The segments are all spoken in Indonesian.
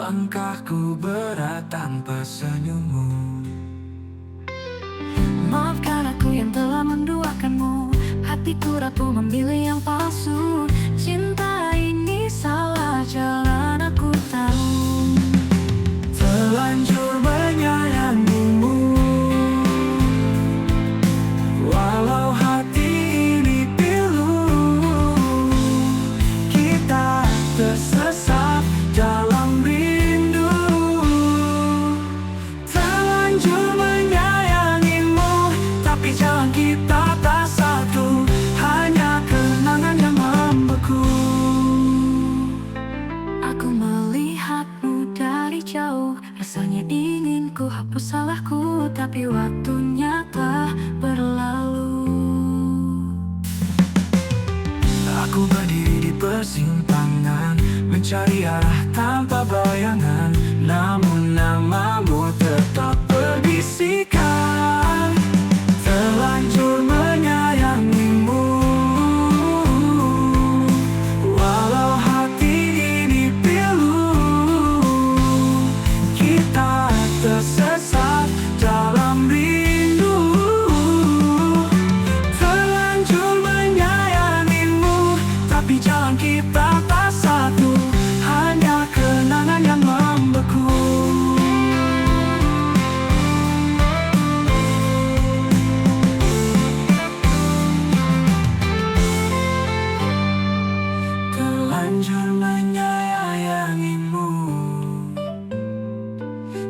Langkahku berat tanpa senyummu. Maafkan aku yang telah menduakanmu. Hatiku rapuh memilih yang palsu. Cinta ini salah jalan, aku tahu. Terlanjur menyayangimu, walau hati ini pilu. Kita tersesat dalam rindu. Terlanjur menyayangimu, tapi jalan kita tak satu. Hanya kenangan yang membeku. Aku melihatmu dari jauh, rasanya ingin ku hapus salahku, tapi waktunya telah berlalu. Aku berdiri di persimpangan, mencari arah tanpa bayangan. Namun namamu tetap berbisikan. Terlanjur menyayangimu, walau hati ini pilu. Kita tersesat dalam rindu. Terlanjur menyayangimu, tapi jalan kita tak satu. Hanya kenangan yang membeku. Terlanjur menyayangimu,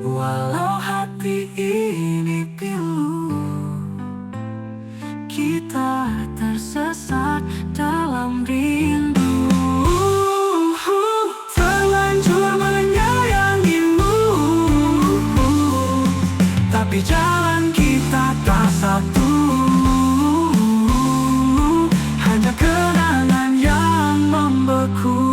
walau hati ini pilu. Kita tersesat dalam rindu. Terlanjur menyayangimu, tapi jalan kita tak satu. Hanya kenangan yang membeku.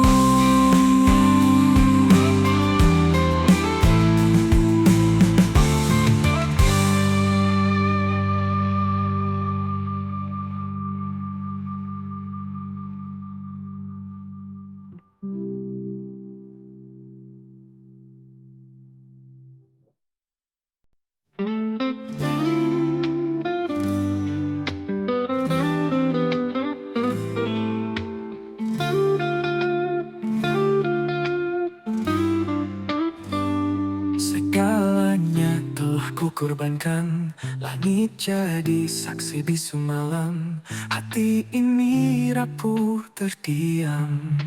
Segalanya telah kukorbankan. Langit jadi saksi bisu malam. Hati ini rapuh terdiam.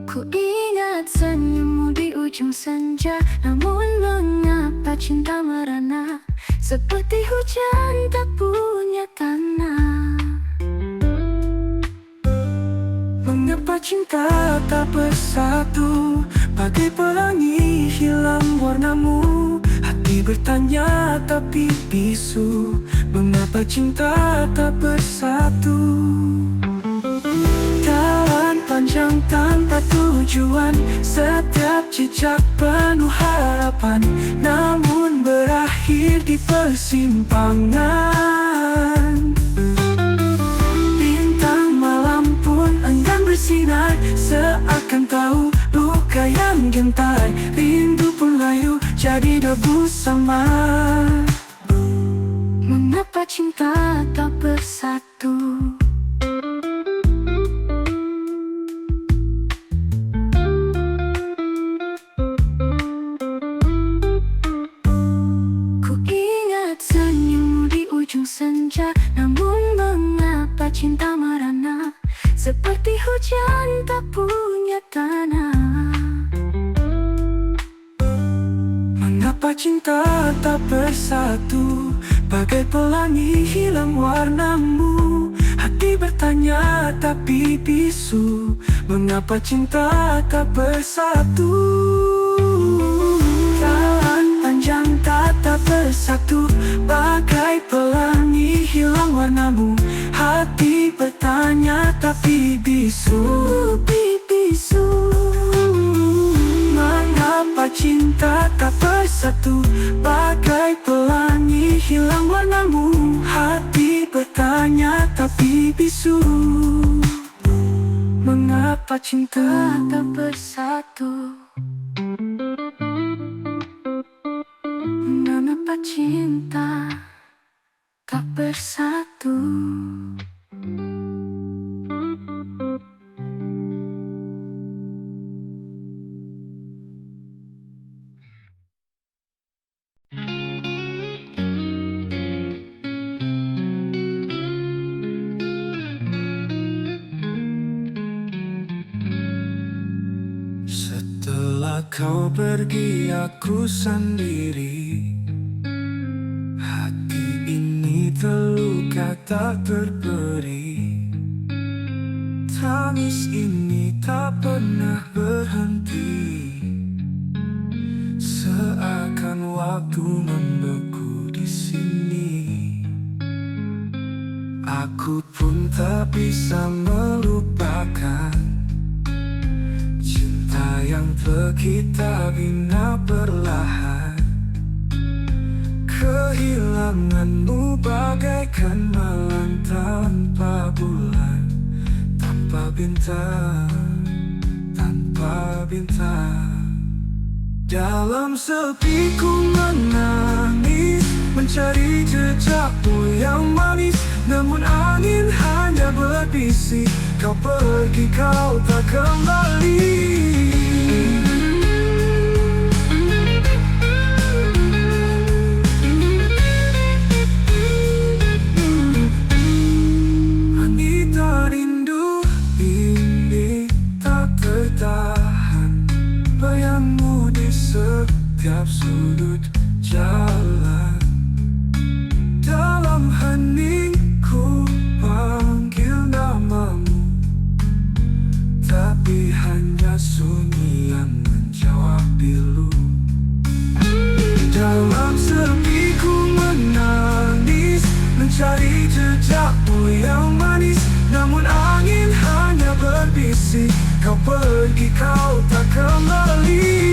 Ku ingat senyummu di ujung senja, namun mengapa cinta merana seperti hujan tak punya tanah. Mengapa cinta tak bersatu, bagai pelangi hilang warnamu. Hati bertanya tapi bisu, mengapa cinta tak bersatu. Jalan panjang tanpa tujuan, setiap jejak penuh harapan, namun berakhir di persimpangan. Bintang malam pun enggan bersinar, seakan tahu luka yang gentar. Rindu pun layu jadi debu samar. Mengapa cinta tak bersatu? Ku ingat senyummu di ujung senja, namun mengapa cinta merana seperti hujan tak punya tanah. Mengapa cinta tak bersatu, bagai pelangi hilang warnamu. Hati bertanya tapi bisu, mengapa cinta tak bersatu. Jalan panjang tak bersatu, bagai pelangi hilang warnamu. Hati bertanya tapi bisu. Mengapa cinta tak bersatu, bagai pelangi hilang warnamu. Hati bertanya tapi bisu. Mengapa mengapa cinta tak bersatu? Mengapa cinta tak bersatu? Setelah kau pergi aku sendiri, hati ini terluka tak terperi. Tangis ini tak pernah berhenti, seakan waktu membeku di sini. Aku pun tak bisa melupakan cinta yang kita bina perlahan. Kehilanganmu bagaikan malam tanpa bulan, tanpa bintang, tanpa bintang. Dalam sepi ku menangis, mencari jejakmu yang manis. Namun angin hanya berbisik, kau pergi kau tak kembali. Anita rindu ini tak tertahan, bayangmu di setiap sudut jalan. Dalam heningku panggil namamu, tapi hanya sunyi yang menjawab pilu. Dalam sepi ku menangis, mencari jejakmu yang manis. Namun angin hanya berbisik, kau pergi kau tak kembali.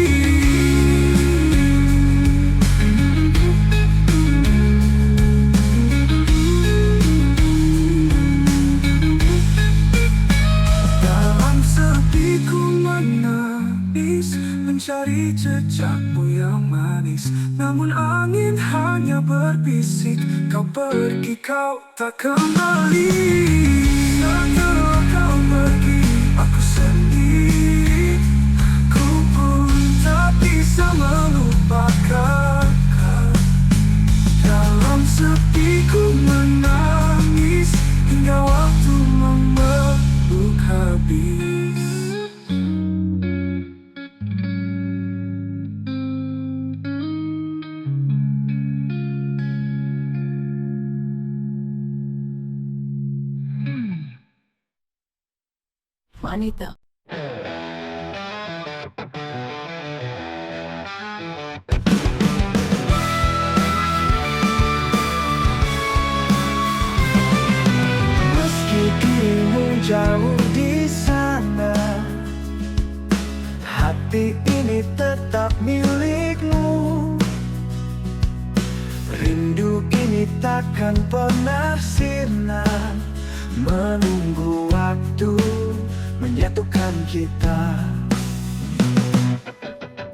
Mencari jejakmu yang manis, namun angin hanya berbisik, kau pergi kau tak kembali. Setelah kau pergi aku sendiri, ku pun tak bisa melupakan. Dalam sepi ku menangis, hingga waktu memeluk habis. Wanita. Meski dirimu jauh di sana, hati ini tetap milikmu. Rindu ini takkan pernah sirna, menunggu waktu menyatukan kita.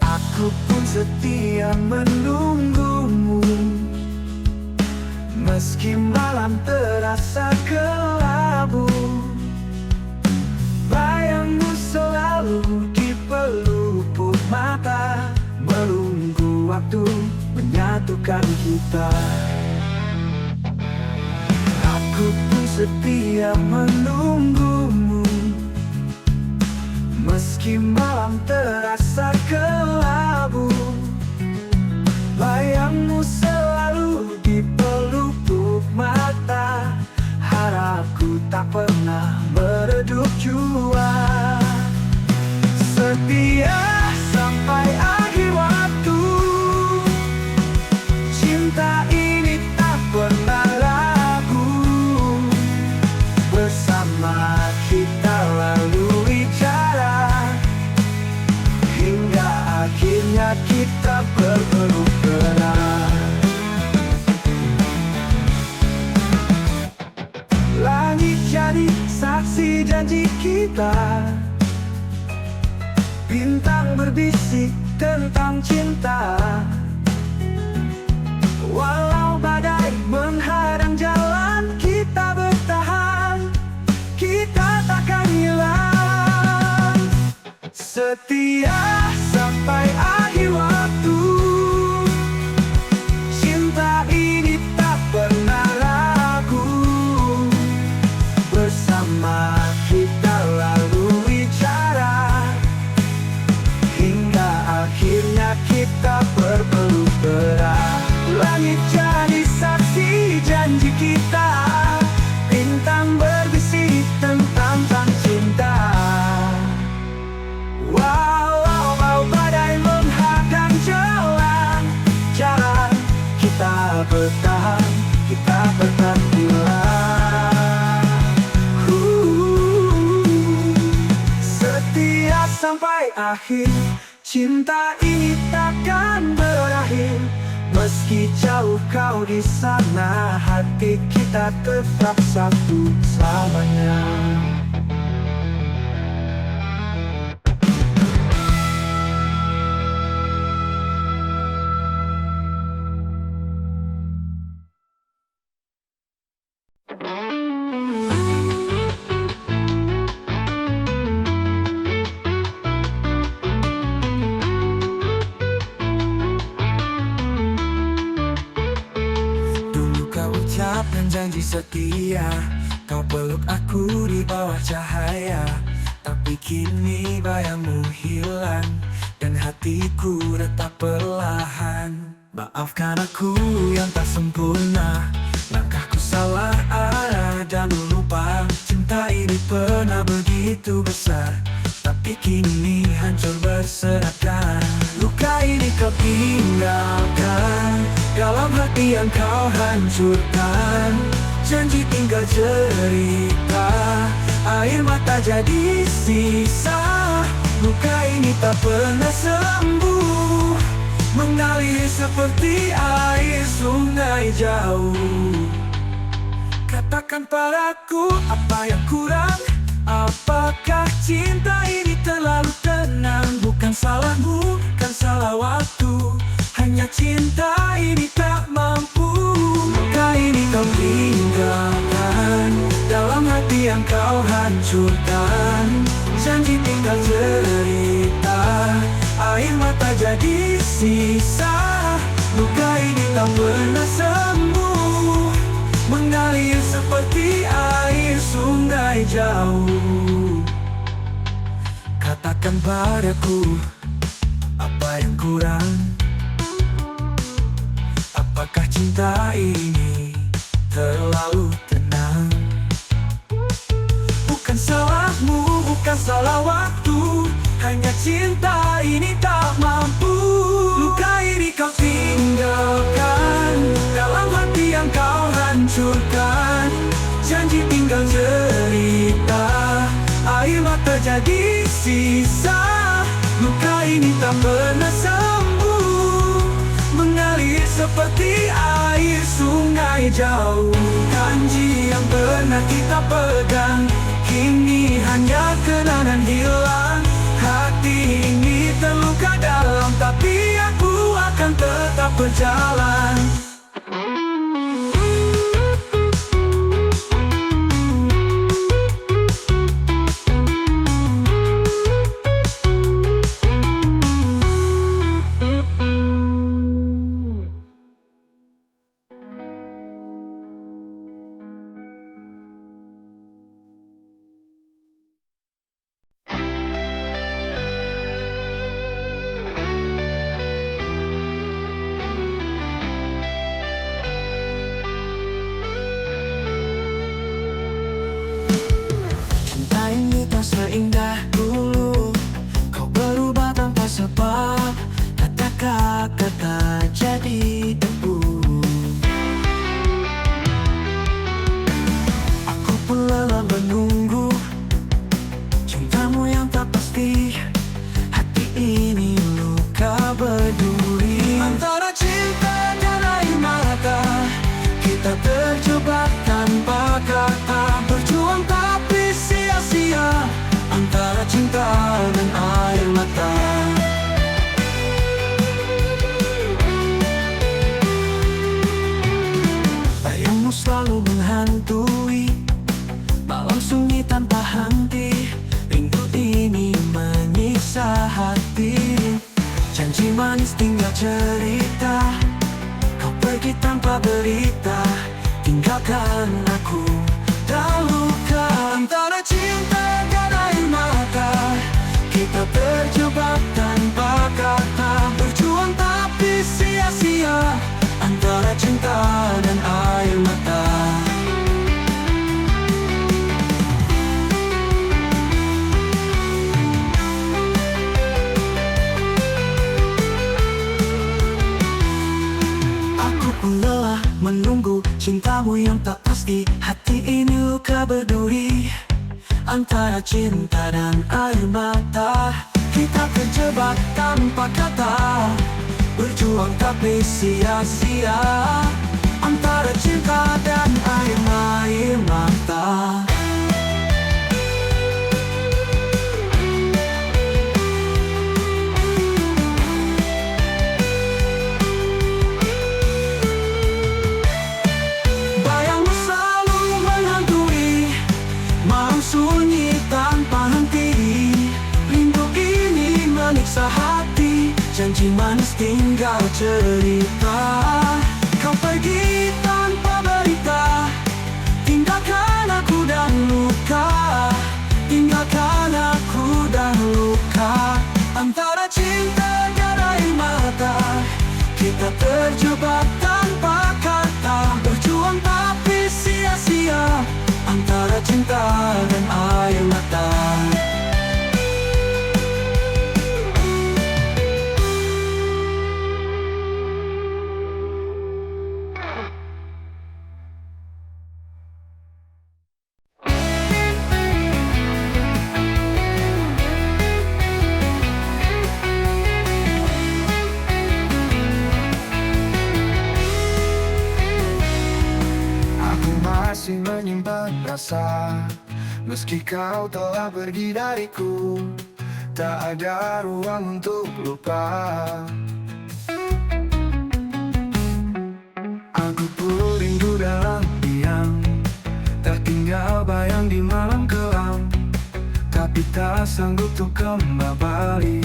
Aku pun setia menunggumu, meski malam terasa kelabu. Bayangmu selalu di pelupuk mata, menunggu waktu menyatukan kita. Aku pun setia menunggumu, meski malam terasa kelabu. Bayangmu selalu di pelupuk mata, harapku tak pernah meredup jua. Setia sampai akhir waktu, cinta ini tak pernah ragu. Bersama kita lalui jalan, hingga akhirnya kita berpeluk erat. Langit jadi saksi janji kita, Bintang berbisik tentang cinta. Walau badai menghadang jalan, kita bertahan, kita takkan hilang. Setia sampai akhir waktu. Cinta ini tak pernah ragu. Bersama kita lalui cara, hingga akhirnya kita berpeluk erat. Langit jadi saksi janji kita. Bintang berbisik tentang cinta. Walau badai menghadang jalan, kita bertahan, kita bergantian. Setia sampai akhir, cinta ini takkan berakhir. Meski jauh kau di sana, hati kita tetap satu selamanya. Dan janji setia, kau peluk aku di bawah cahaya. Tapi kini bayangmu hilang, dan hatiku retak perlahan. Maafkan aku yang tak sempurna, langkahku salah arah dan lupa. Cinta ini pernah begitu besar, tapi kini hancur berserakan. Luka ini kau tinggalkan, dalam hati yang kau hancurkan. Janji tinggal cerita, air mata jadi sisa. Luka ini tak pernah sembuh, mengalir seperti air sungai jauh. Katakan padaku apa yang kurang. Apakah cinta ini terlalu tenang? Bukan salahmu, kan salah waktu. Hanya cinta ini tak mampu. Luka ini kau tinggalkan, dalam hati yang kau hancurkan. Janji tinggal cerita, air mata jadi sisa. Luka ini tak pernah sembuh, mengalir seperti air sungai jauh. Katakan padaku apa yang kurang. Apakah cinta ini terlalu tenang? Bukan salahmu, bukan salah waktu. Hanya cinta ini tak mampu. Luka ini kau tinggalkan, dalam hati yang kau hancurkan. Janji tinggal cerita, air mata jadi sisa. Luka ini tak pernah sembuh, mengalir seperti air sungai jauh. Janji yang pernah kita pegang, kini hanya kenangan hilang. Hati ini terluka dalam, tapi aku akan tetap berjalan. Ini tak seindah dulu, kau berubah tanpa sebab. Kata-kata jadi debu. Aku pun lelah menunggu cintamu yang tak pasti. Hati ini luka berduri. Antara cinta dan air mata, kita terjebak tanpa kata. Berjuang tapi sia-sia, antara cinta dan air mata. manis tinggal cerita. Kau pergi tanpa berita, tinggalkan aku dan luka. Antara cinta dan air mata, kita terjebak tanpa kata. Berjuang tapi sia-sia, antara cinta dan air mata. Aku pun lelah menunggu cintamu yang tak pasti. Hati ini luka berduri, antara cinta dan air mata. Kita terjebak tanpa kata, berjuang tapi sia-sia, antara cinta dan air mata. Bayangmu selalu menghantui, malam sunyi tanpa henti. Rindu ini menyiksa hati, janji manis tinggal cerita. Kau pergi tanpa berita, tinggalkan aku dan luka. Tinggalkan aku dan luka. Antara cinta dan air mata, kita terjebak tanpa kata. Berjuang tapi sia-sia, antara cinta dan air mata. Aku masih menyimpan rasa, meski kau telah pergi dariku. Tak ada ruang untuk lupa. Aku pun rindu dalam diam, tertinggal bayang di malam kelam. Tapi tak sanggup untuk kembali.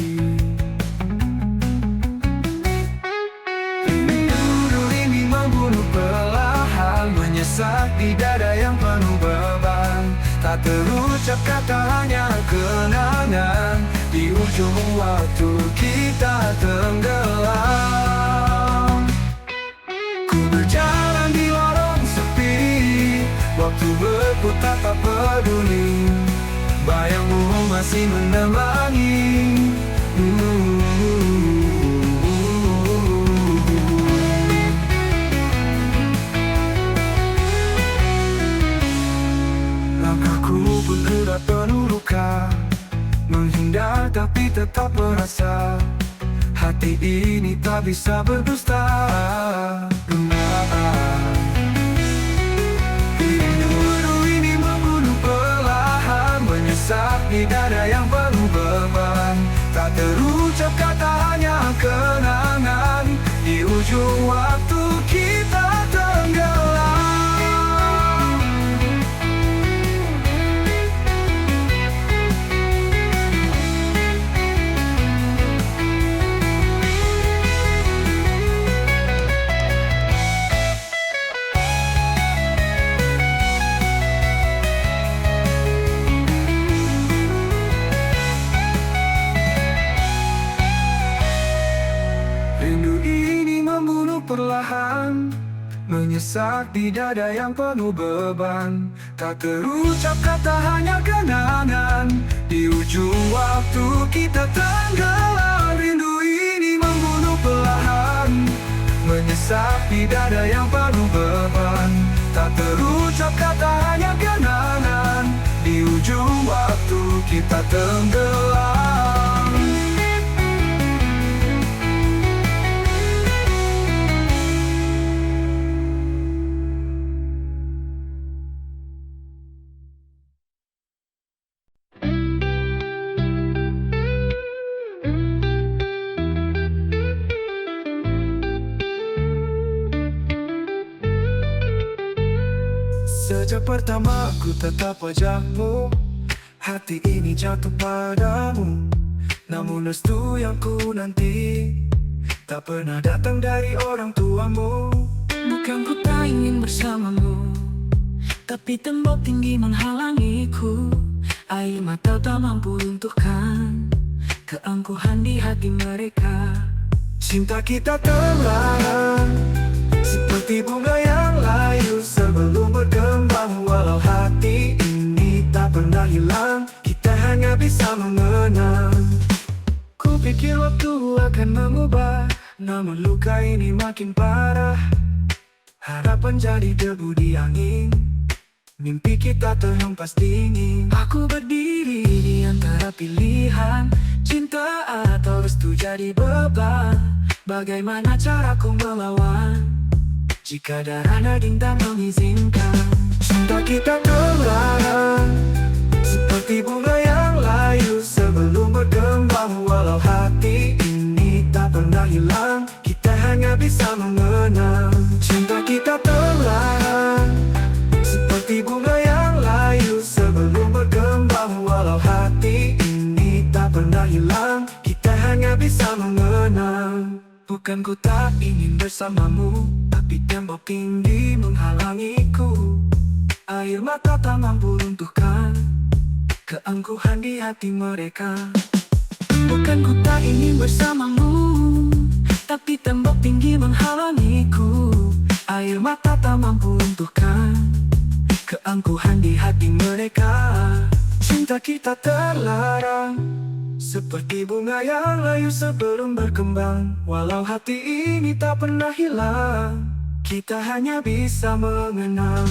Rindu ini membunuh perlahan, menyesak di dada yang penuh beban. Tak terucap kata, hanya kenangan. Di ujung waktu kita tenggelam. Ku berjalan di lorong sepi, waktu berputar tak peduli. Bayangmu masih menemani. Langkahku pun sudah penuh luka, menghindar tapi tetap merasa. Hati ini tak bisa berdusta. Rindu ini membunuh perlahan, menyesak di dada yang penuh beban. Tak terucap kata, hanya kenangan. Di ujung waktu kita tenggelam. Rindu ini membunuh perlahan, menyesak di dada yang penuh beban. Tak terucap kata, hanya kenangan. Di ujung waktu kita tenggelam. Rindu ini membunuh perlahan, menyesak di dada yang penuh beban. Tak terucap kata, hanya kenangan. Di ujung waktu kita tenggelam. Sejak pertama ku tetap wajahmu, hati ini jatuh padamu. Namun restu yang ku nanti tak pernah datang dari orang tuamu. Bukan ku tak ingin bersamamu, tapi tembok tinggi menghalangiku. Air mata tak mampu runtuhkan keangkuhan di hati mereka. Cinta kita terlarang, seperti bunga yang layu sebelum berkembang. Walau hati ini tak pernah hilang, kita hanya bisa mengenang. Ku pikir waktu akan mengubah, namun luka ini makin parah. Harapan jadi debu di angin, mimpi kita terhempas dingin. Aku berdiri di antara pilihan, cinta atau restu jadi beban. Bagaimana caraku melawan jika darah daging tak mengizinkan? Cinta kita terlarang, seperti bunga yang layu sebelum berkembang. Walau hati ini tak pernah hilang, kita hanya bisa mengenang. Cinta kita terlarang, seperti bunga yang layu sebelum berkembang. Walau hati ini tak pernah hilang, kita hanya bisa mengenang. Bukan ku tak ingin bersamamu, tapi tembok tinggi menghalangiku. Air mata tak mampu runtuhkan keangkuhan di hati mereka. Bukan ku tak ingin bersamamu, tapi tembok tinggi menghalangiku. Air mata tak mampu runtuhkan keangkuhan di hati mereka. Cinta kita terlarang, seperti bunga yang layu sebelum berkembang. Walau hati ini tak pernah hilang, kita hanya bisa mengenang.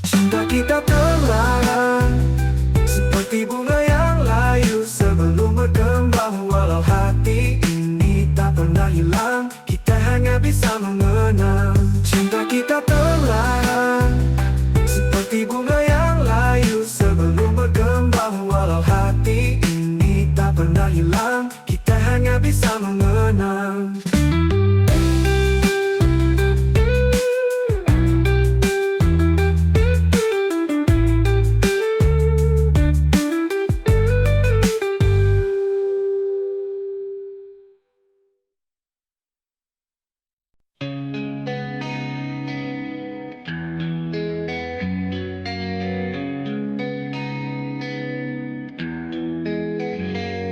Cinta kita terlarang, seperti bunga yang layu sebelum berkembang. Walau hati ini tak pernah hilang, kita hanya bisa mengenang. Cinta kita terlarang, seperti bunga yang layu sebelum berkembang. Walau hati ini tak pernah hilang, kita hanya bisa mengenang.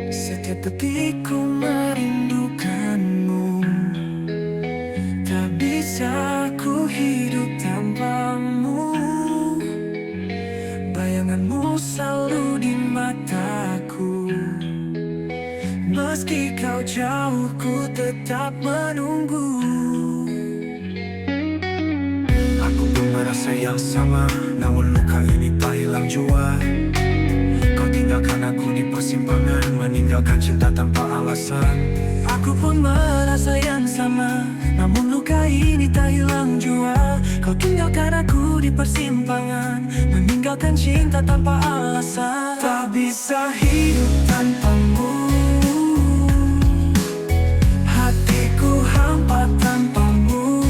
Setiap detik ku merindukanmu, tak bisa ku hidup tanpamu. Bayanganmu selalu di mataku, meski kau jauh ku tetap menunggu. Aku pun merasa yang sama, namun luka ini tak hilang jua. Kau tinggalkan aku di persimpangan, meninggalkan cinta tanpa alasan. Aku pun merasa yang sama, namun luka ini tak hilang jua. Kau tinggalkan aku di persimpangan, meninggalkan cinta tanpa alasan. Tak bisa hidup tanpamu, Hatiku hampa tanpamu.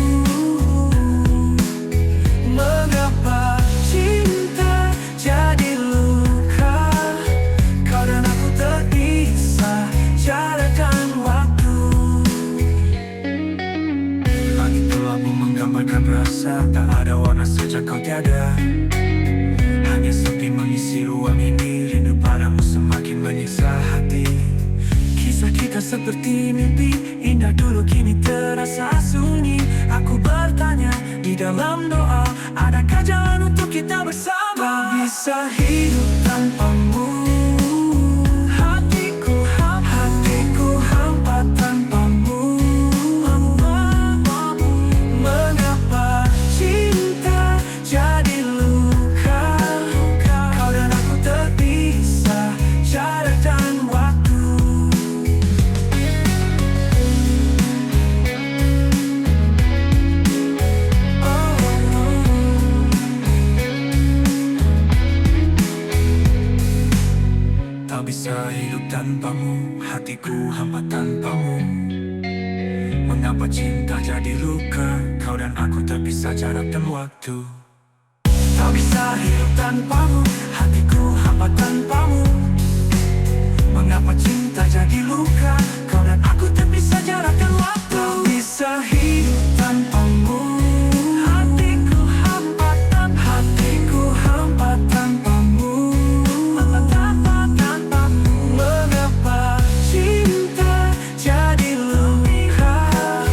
Mengapa cinta jadi luka? Kau dan aku terpisah jarak dan waktu. langit kelabu menggambarkan rasa, tak ada warna sejak kau tiada. Hanya sepi mengisi ruang ini, rindu padamu semakin menyiksa hati. Kisah kita seperti mimpi indah dulu kini terasa sunyi. Aku bertanya di dalam doa, adakah jalan untuk kita bersama? Tak bisa hidup tanpamu, Hatiku hampa tanpamu. Mengapa cinta jadi luka? Kau dan aku terpisah jarak dan waktu. Tak bisa hidup tanpamu, hatiku hampa tanpamu. Mengapa cinta jadi luka? Kau dan aku terpisah jarak dan waktu. Tak bisa hidup tanpamu, hatiku hampa tanpamu. Mengapa cinta jadi luka? Kau dan aku terpisah jarak dan waktu. bisa hidup tanpamu. Hatiku hampa tanpamu. Mengapa cinta jadi lumrah?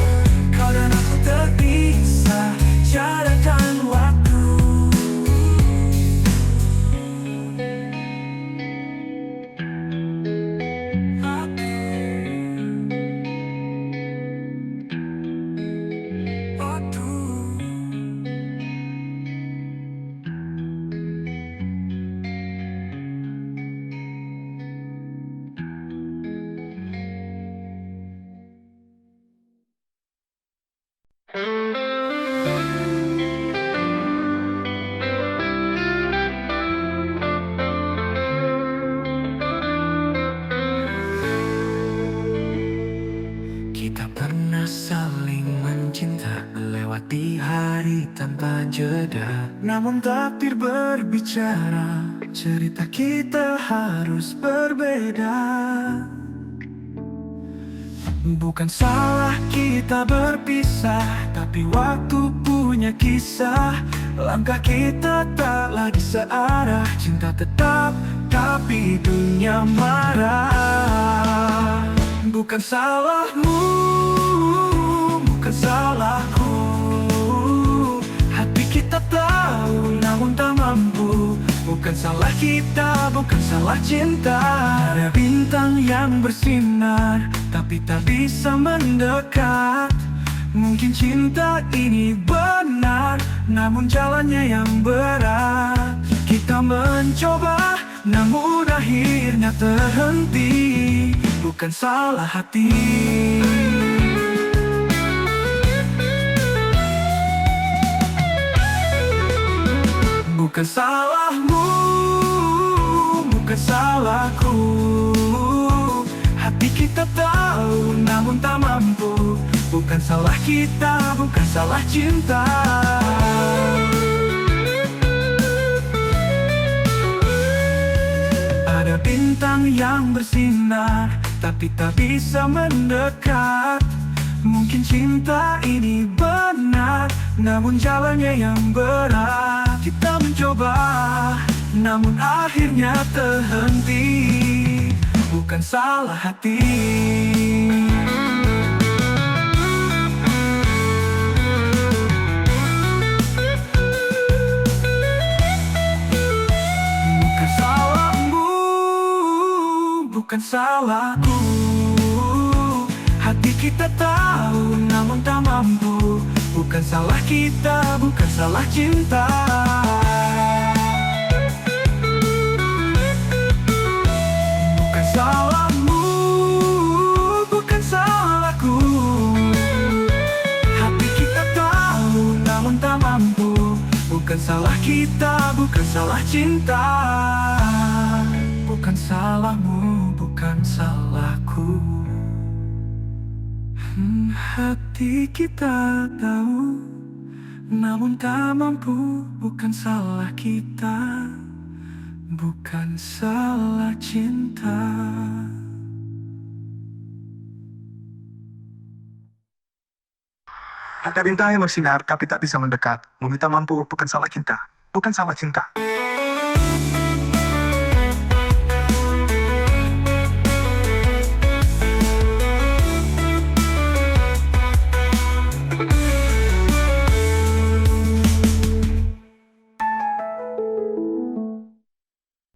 Kau dan aku terpisah jarak dan waktu. Kita pernah saling mencinta, melewati hari tanpa jeda. Namun takdir berbicara, cerita kita harus berbeda. Bukan salah kita berpisah, tapi waktu punya kisah. Langkah kita tak lagi searah, cinta tetap, tapi dunia marah. Bukan salahmu, bukan salahku. Hati kita tahu, namun tak mampu. Bukan salah kita, bukan salah cinta. Ada bintang yang bersinar, tapi tak bisa mendekat. Mungkin cinta ini benar, namun jalannya yang berat. Kita mencoba, namun akhirnya terhenti. Bukan salah hati. Bukan salahmu, bukan salahku. Hati kita tahu, namun tak mampu. Bukan salah kita, bukan salah cinta. Ada bintang yang bersinar, tapi tak bisa mendekat. Mungkin cinta ini benar, namun jalannya yang berat. Kita mencoba, namun akhirnya terhenti. Bukan salah hati. Bukan salahmu, bukan salahku. Hati kita tahu, namun tak mampu. Bukan salah kita, bukan salah cinta. Bukan salahmu, bukan salahku. Hati kita tahu, namun tak mampu. Bukan salah kita, bukan salah cinta. Bukan salahmu, bukan salahku. Hati kita tahu, namun tak mampu. Bukan salah kita, bukan salah cinta. Ada bintang yang bersinar, tapi tak bisa mendekat. Meminta mampu, bukan salah cinta, bukan salah cinta.